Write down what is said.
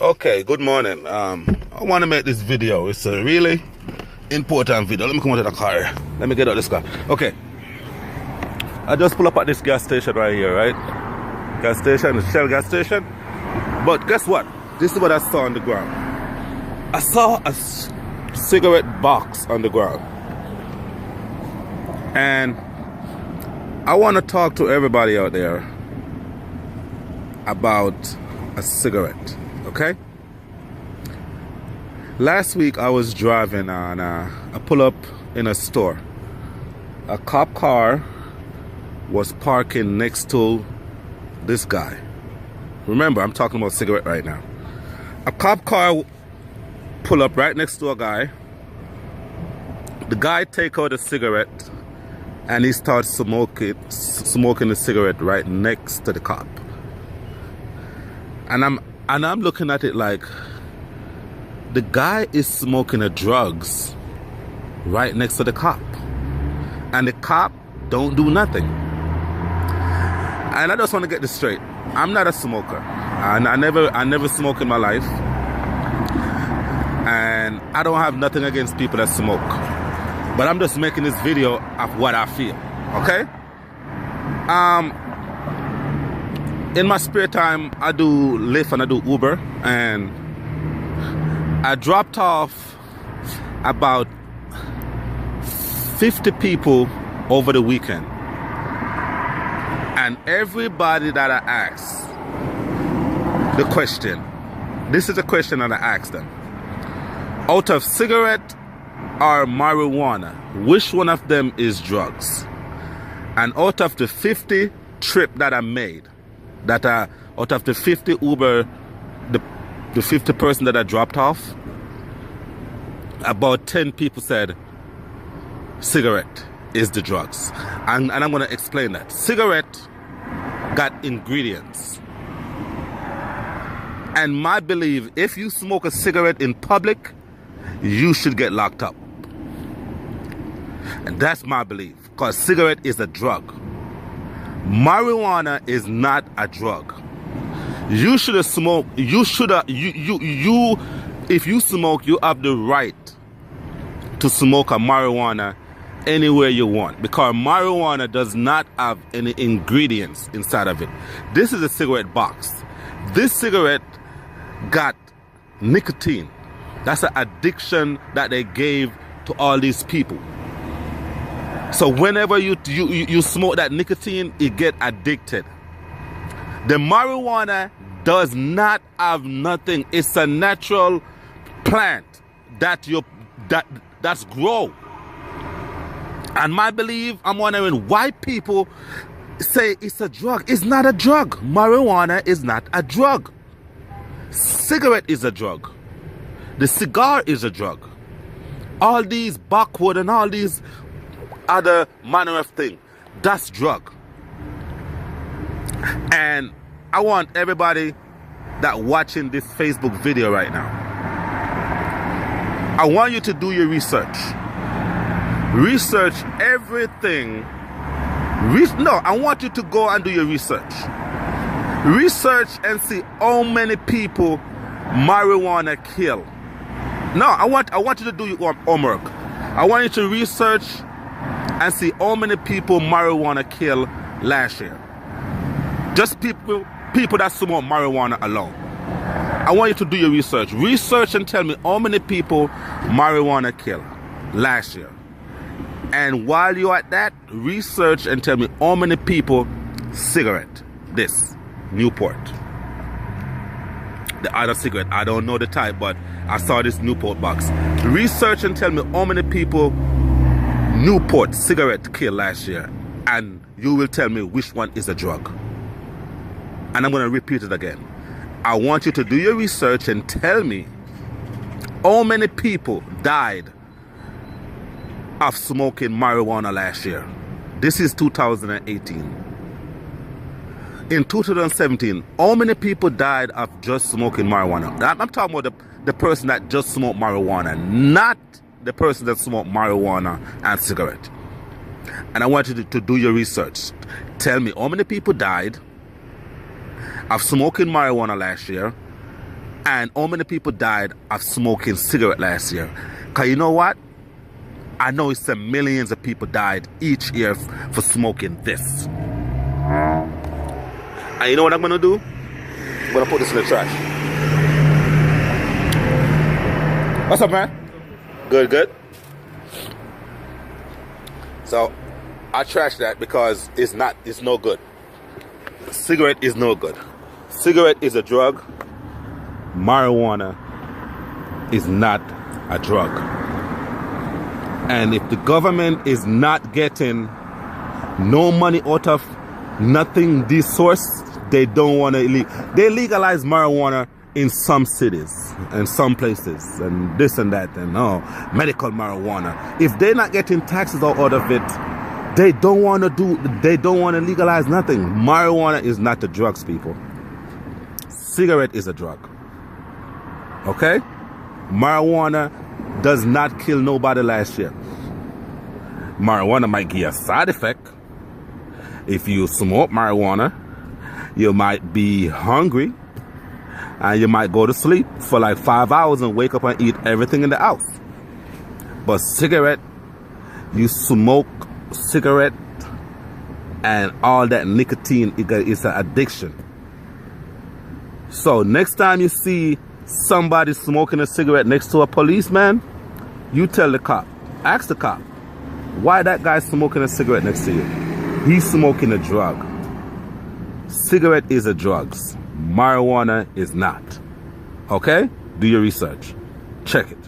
Okay, good morning. I want to make this video. It's a really important video. Let me come out of the car. Let me get out of this car. Okay. I just pull up at this gas station right here, right? Gas station, the Shell gas station. But guess what? This is what I saw on the ground. I saw a cigarette box on the ground. And I want to talk to everybody out there about a cigarette. Okay? Last week I was driving and I pull up in a store. A cop car was parking next to this guy. Remember, I'm talking about cigarette right now. A cop car pull up right next to a guy. The guy take out a cigarette and he starts smoking the cigarette right next to the cop. And I'm looking at it like, the guy is smoking the drugs right next to the cop. And the cop don't do nothing. And I just want to get this straight. I'm not a smoker. And I never smoke in my life. And I don't have nothing against people that smoke. But I'm just making this video of what I feel. Okay? In my spare time, I do Lyft and I do Uber, and I dropped off about 50 people over the weekend. And everybody that I asked the question, this is the question that I asked them. Out of cigarette or marijuana, which one of them is drugs? And out of the 50 trip that I made, out of the 50 Uber, the 50 person that I dropped off, about 10 people said cigarette is the drugs. And I'm going to explain that. Cigarette got ingredients. And my belief, if you smoke a cigarette in public, you should get locked up. And that's my belief, because cigarette is a drug. Marijuana is not a drug. You should have smoked. If you smoke, you have the right to smoke a marijuana anywhere you want, because marijuana does not have any ingredients inside of it. This is a cigarette box. This cigarette got nicotine. That's an addiction that they gave to all these people. So whenever you smoke that nicotine, you get addicted. The marijuana does not have nothing. It's a natural plant that's grow. And my belief, I'm wondering why people say it's a drug. It's not a drug. Marijuana is not a drug. Cigarette is a drug. The cigar is a drug. All these backwood and all these other manner of thing, that's drug. And I want everybody that watching this Facebook video right now, I want you to do your research. Research everything. I want you to go and do your research. Research and see how many people marijuana kill. No, I want you to do your homework. I want you to research and see how many people marijuana kill last year. Just people that smoke marijuana alone. I want you to do your research. Research and tell me how many people marijuana kill last year. And while you're at that, research and tell me how many people cigarette. This, Newport. The other cigarette, I don't know the type, but I saw this Newport box. Research and tell me how many people Newport cigarette killed last year, and you will tell me which one is a drug. And I'm going to repeat it again. I want you to do your research and tell me how many people died of smoking marijuana last year. This is 2018. In 2017, how many people died of just smoking marijuana? I'm talking about the person that just smoked marijuana, not the person that smoked marijuana and cigarette. And I want you to do your research. Tell me how many people died of smoking marijuana last year And how many people died of smoking cigarette last year? Because you know what? I know it's millions of people died each year for smoking this. And you know what I'm going to do? I'm going to put this in the trash. What's up, man? Good, good. So, I trash that because it's no good. Cigarette is no good. Cigarette is a drug. Marijuana is not a drug. And if the government is not getting no money out of nothing this source, they don't want to they legalize marijuana in some cities and some places and this and that and medical marijuana. If they're not getting taxes out of it, they don't want to legalize nothing. Marijuana is not the drugs, people. Cigarette is a drug. Okay? Marijuana does not kill nobody last year. Marijuana might give you a side effect. If you smoke marijuana, you might be hungry and you might go to sleep for like 5 hours and wake up and eat everything in the house. But cigarette, you smoke cigarette and all that nicotine is an addiction. So next time you see somebody smoking a cigarette next to a policeman, you tell the cop, ask the cop, why that guy smoking a cigarette next to you? He's smoking a drug. Cigarette is a drug. Marijuana is not. Okay? Do your research. Check it.